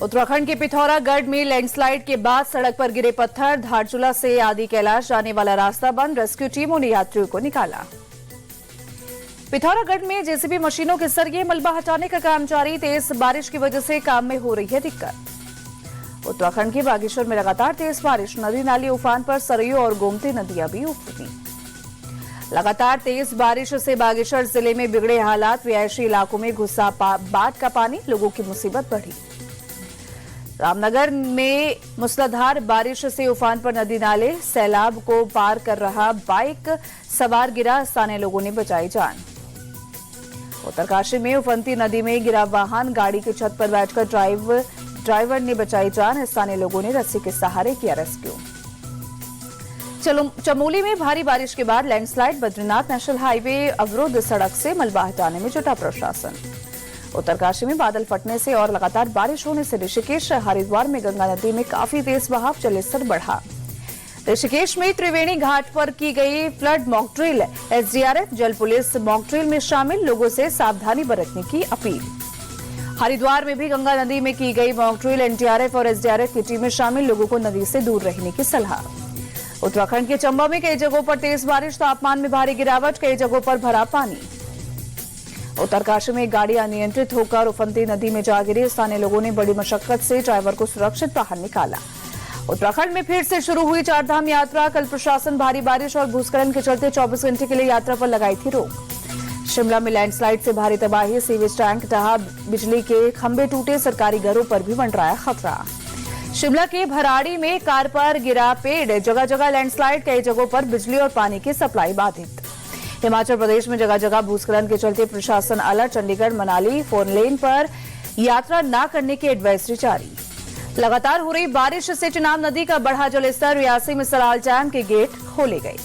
उत्तराखंड के पिथौरागढ़ में लैंडस्लाइड के बाद सड़क पर गिरे पत्थर, धारचूला से आदि कैलाश जाने वाला रास्ता बंद, रेस्क्यू टीमों ने यात्रियों को निकाला। पिथौरागढ़ में जेसीबी मशीनों के जरिए मलबा हटाने का काम जारी, तेज बारिश की वजह से काम में हो रही है दिक्कत। उत्तराखंड के बागेश्वर में लगातार तेज बारिश, नदी नाली उफान पर, सरयू और गोमती नदियां भी उफनी। लगातार तेज बारिश से बागेश्वर जिले में बिगड़े हालात, रिहायशी इलाकों में घुसा बाढ़ का पानी, लोगों की मुसीबत बढ़ी। रामनगर में मूसलाधार बारिश से उफान पर नदी नाले, सैलाब को पार कर रहा बाइक सवार गिरा, स्थानीय लोगों ने बचाई जान। उत्तरकाशी में उफनती नदी में गिरा वाहन, गाड़ी की छत पर बैठकर ड्राइवर ने बचाई जान, स्थानीय लोगों ने रस्सी के सहारे किया रेस्क्यू। चमोली में भारी बारिश के बाद लैंडस्लाइड, बद्रीनाथ नेशनल हाईवे अवरुद्ध, सड़क से मलबा हटाने में जुटा प्रशासन। उत्तरकाशी में बादल फटने से और लगातार बारिश होने से ऋषिकेश हरिद्वार में गंगा नदी में काफी तेज बहाव, जलस्तर बढ़ा। ऋषिकेश में त्रिवेणी घाट पर की गई फ्लड मॉक ड्रिल, एसडीआरएफ जल पुलिस मॉक ड्रिल में शामिल, लोगों से सावधानी बरतने की अपील। हरिद्वार में भी गंगा नदी में की गई मॉक ड्रिल, एनडीआरएफ और एसडीआरएफ की टीमें शामिल, लोगों को नदी से दूर रहने की सलाह। उत्तराखंड के चंबा में कई जगहों पर तेज बारिश, तापमान में भारी गिरावट, कई जगहों पर भरा पानी। उत्तरकाशी में एक गाड़ी अनियंत्रित होकर उफनती नदी में जा गिरी, स्थानीय लोगों ने बड़ी मशक्कत से ड्राइवर को सुरक्षित बाहर निकाला। उत्तराखंड में फिर से शुरू हुई चारधाम यात्रा, कल प्रशासन भारी बारिश और भूस्खलन के चलते 24 घंटे के लिए यात्रा पर लगाई थी रोक। शिमला में लैंडस्लाइड से भारी तबाही, सीवेज टैंक ढहा, बिजली के खंभे टूटे, सरकारी घरों पर भी मंडराया खतरा। शिमला के भराड़ी में कार पर गिरा पेड़, जगह जगह लैंडस्लाइड, कई जगहों पर बिजली और पानी की सप्लाई बाधित। हिमाचल प्रदेश में जगह जगह भूस्खलन के चलते प्रशासन अलर्ट, चंडीगढ़ मनाली 4 लेन पर यात्रा न करने की एडवाइजरी जारी। लगातार हो रही बारिश से चिनाब नदी का बढ़ा जलस्तर, रियासी में सराल डैम के गेट खोले गए।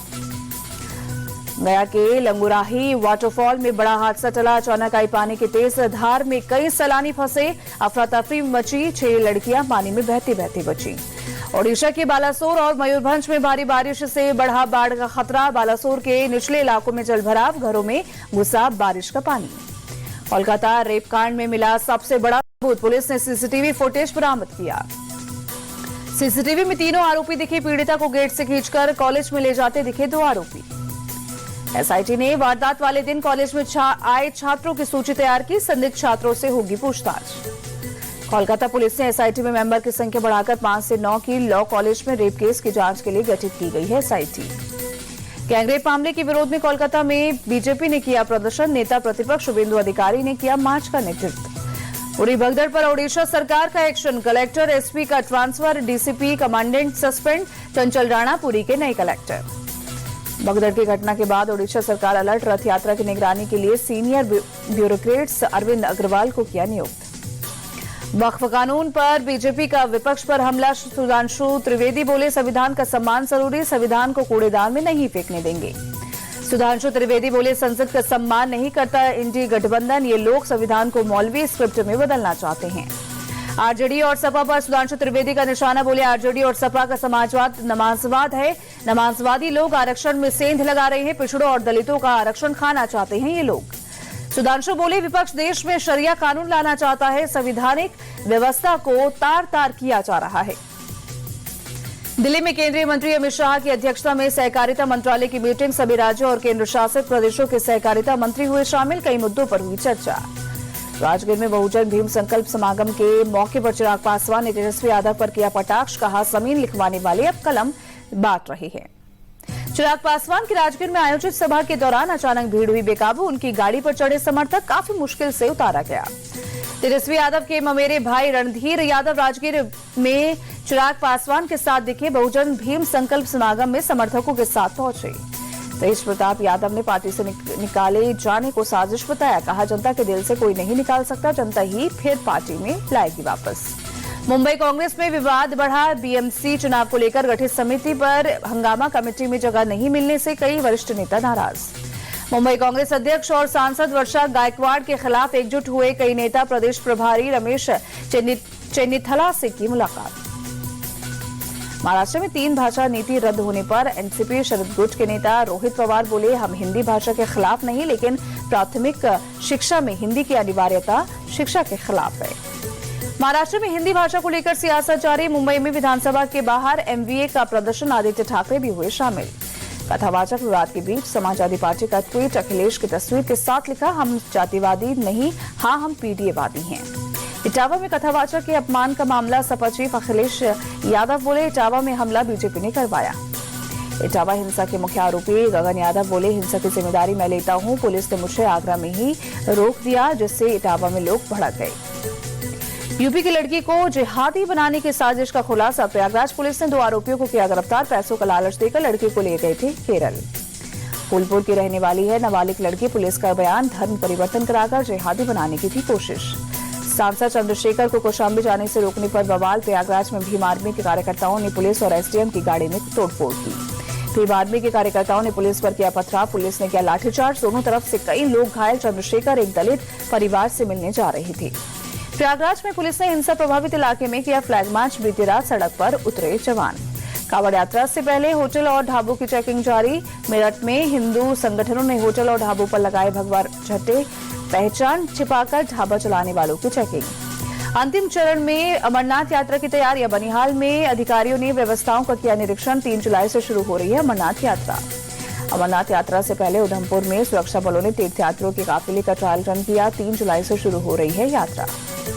गया के लंगुराही वाटरफॉल में बड़ा हादसा टला, अचानक आई पानी की तेज धार में कई सैलानी फंसे, अफरा तफरी मची, 6 लड़कियां पानी में बहती बहती बची। ओडिशा के बालासोर और मयूरभंज में भारी बारिश से बढ़ा बाढ़ का खतरा, बालासोर के निचले इलाकों में जलभराव, घरों में घुसा बारिश का पानी। कोलकाता रेप कांड में मिला सबसे बड़ा सबूत, पुलिस ने सीसीटीवी फुटेज बरामद किया। सीसीटीवी में तीनों आरोपी दिखे, पीड़िता को गेट से खींचकर कॉलेज में ले जाते दिखे 2 आरोपी। एसआईटी ने वारदात वाले दिन कॉलेज में आए छात्रों की सूची तैयार की, संदिग्ध छात्रों से होगी पूछताछ। कोलकाता पुलिस ने एसआईटी में मेंबर की संख्या बढ़ाकर 5 से 9 की, लॉ कॉलेज में रेप केस की जांच के लिए गठित की गई है एसआईटी। गैंगरेप मामले के विरोध में कोलकाता में बीजेपी ने किया प्रदर्शन, नेता प्रतिपक्ष शुभेंदु अधिकारी ने किया मार्च का नेतृत्व। उड़ी भगदड़ पर ओडिशा सरकार का एक्शन, कलेक्टर एसपी का ट्रांसफर, डीसीपी कमांडेंट सस्पेंड, चंचल राणा पुरी के नए कलेक्टर। भगदड़ की घटना के बाद ओडिशा सरकार अलर्ट, रथ यात्रा की निगरानी के लिए सीनियर ब्यूरोक्रेट्स अरविंद अग्रवाल को किया नियुक्त। वक्फ कानून पर बीजेपी का विपक्ष पर हमला, सुधांशु त्रिवेदी बोले संविधान का सम्मान जरूरी, संविधान को कूड़ेदान में नहीं फेंकने देंगे। सुधांशु त्रिवेदी बोले संसद का सम्मान नहीं करता इंडी गठबंधन, ये लोग संविधान को मौलवी स्क्रिप्ट में बदलना चाहते हैं। आरजेडी और सपा पर सुधांशु त्रिवेदी का निशाना, बोले आरजेडी और सपा का समाजवाद नमाजवाद है, नमाजवादी लोग आरक्षण में सेंध लगा रहे हैं, पिछड़ों और दलितों का आरक्षण खाना चाहते हैं ये लोग। सुधांशु बोले विपक्ष देश में शरिया कानून लाना चाहता है, संवैधानिक व्यवस्था को तार तार किया जा रहा है। दिल्ली में केंद्रीय मंत्री अमित शाह की अध्यक्षता में सहकारिता मंत्रालय की मीटिंग, सभी राज्यों और केंद्र शासित प्रदेशों के सहकारिता मंत्री हुए शामिल, कई मुद्दों पर हुई चर्चा। राजगीर में बहुजन भीम संकल्प समागम के मौके पर चिराग पासवान ने तेजस्वी यादव पर किया कटाक्ष, कहा जमीन लिखवाने वाले अब कलम बांट रहे हैं। चिराग पासवान की राजगीर में आयोजित सभा के दौरान अचानक भीड़ हुई बेकाबू, उनकी गाड़ी पर चढ़े समर्थक काफी मुश्किल से उतारा गया। तेजस्वी यादव के ममेरे भाई रणधीर यादव राजगीर में चिराग पासवान के साथ दिखे, बहुजन भीम संकल्प समागम में समर्थकों के साथ पहुंचे। तेज प्रताप यादव ने पार्टी से निकाले जाने को साजिश बताया, कहा जनता के दिल से कोई नहीं निकाल सकता, जनता ही फिर पार्टी में लाएगी वापस। मुंबई कांग्रेस में विवाद बढ़ा, बीएमसी चुनाव को लेकर गठित समिति पर हंगामा, कमेटी में जगह नहीं मिलने से कई वरिष्ठ नेता नाराज। मुंबई कांग्रेस अध्यक्ष और सांसद वर्षा गायकवाड़ के खिलाफ एकजुट हुए कई नेता, प्रदेश प्रभारी रमेश चेन्नीथला से की मुलाकात। महाराष्ट्र में 3 भाषा नीति रद्द होने पर एनसीपी शरद गुट के नेता रोहित पवार बोले, हम हिंदी भाषा के खिलाफ नहीं, लेकिन प्राथमिक शिक्षा में हिंदी की अनिवार्यता शिक्षा के खिलाफ है। महाराष्ट्र में हिंदी भाषा को लेकर सियासत जारी। मुंबई में विधानसभा के बाहर एमवीए का प्रदर्शन, आदित्य ठाकरे भी हुए शामिल। कथावाचक विवाद के बीच समाजवादी पार्टी का ट्वीट अखिलेश की तस्वीर के साथ लिखा, हम जातिवादी नहीं, हाँ हम पीडीएवादी हैं। इटावा में कथावाचक के अपमान का मामला, सपा चीफ अखिलेश यादव बोले, इटावा में हमला बीजेपी ने करवाया। इटावा हिंसा के मुख्य आरोपी गगन यादव बोले, हिंसा की जिम्मेदारी मैं लेता हूं, पुलिस ने मुझे आगरा में ही रोक दिया, जिससे इटावा में लोग भड़क गए। यूपी की लड़की को जिहादी बनाने की साजिश का खुलासा, प्रयागराज पुलिस ने 2 आरोपियों को किया गिरफ्तार। पैसों का लालच देकर लड़की को ले गए थे केरल। फूलपुर की रहने वाली है नाबालिग लड़की, पुलिस का बयान, धर्म परिवर्तन कराकर जिहादी बनाने की थी कोशिश। सांसद चंद्रशेखर को कौशाम्बी जाने से रोकने पर बवाल, प्रयागराज में भीम आर्मी के कार्यकर्ताओं ने पुलिस और एसडीएम की गाड़ी में तोड़फोड़ की। भीम आर्मी के कार्यकर्ताओं ने पुलिस पर किया पथराव, पुलिस ने किया लाठीचार्ज, दोनों तरफ से कई लोग घायल। चंद्रशेखर एक दलित परिवार से मिलने जा रही थी। प्रयागराज में पुलिस ने हिंसा प्रभावित इलाके में किया फ्लैग मार्च, बीती रात सड़क पर उतरे जवान। कांवड़ यात्रा से पहले होटल और ढाबों की चेकिंग जारी। मेरठ में हिंदू संगठनों ने होटल और ढाबों पर लगाए भगवा झंडे, पहचान छिपाकर ढाबा चलाने वालों की चेकिंग। अंतिम चरण में अमरनाथ यात्रा की तैयारियां, बनिहाल में अधिकारियों ने व्यवस्थाओं का किया निरीक्षण। 3 जुलाई से शुरू हो रही है अमरनाथ यात्रा। अमरनाथ यात्रा से पहले उधमपुर में सुरक्षा बलों ने तीर्थयात्रियों के काफिले का ट्रायल रन किया। 3 जुलाई से शुरू हो रही है यात्रा।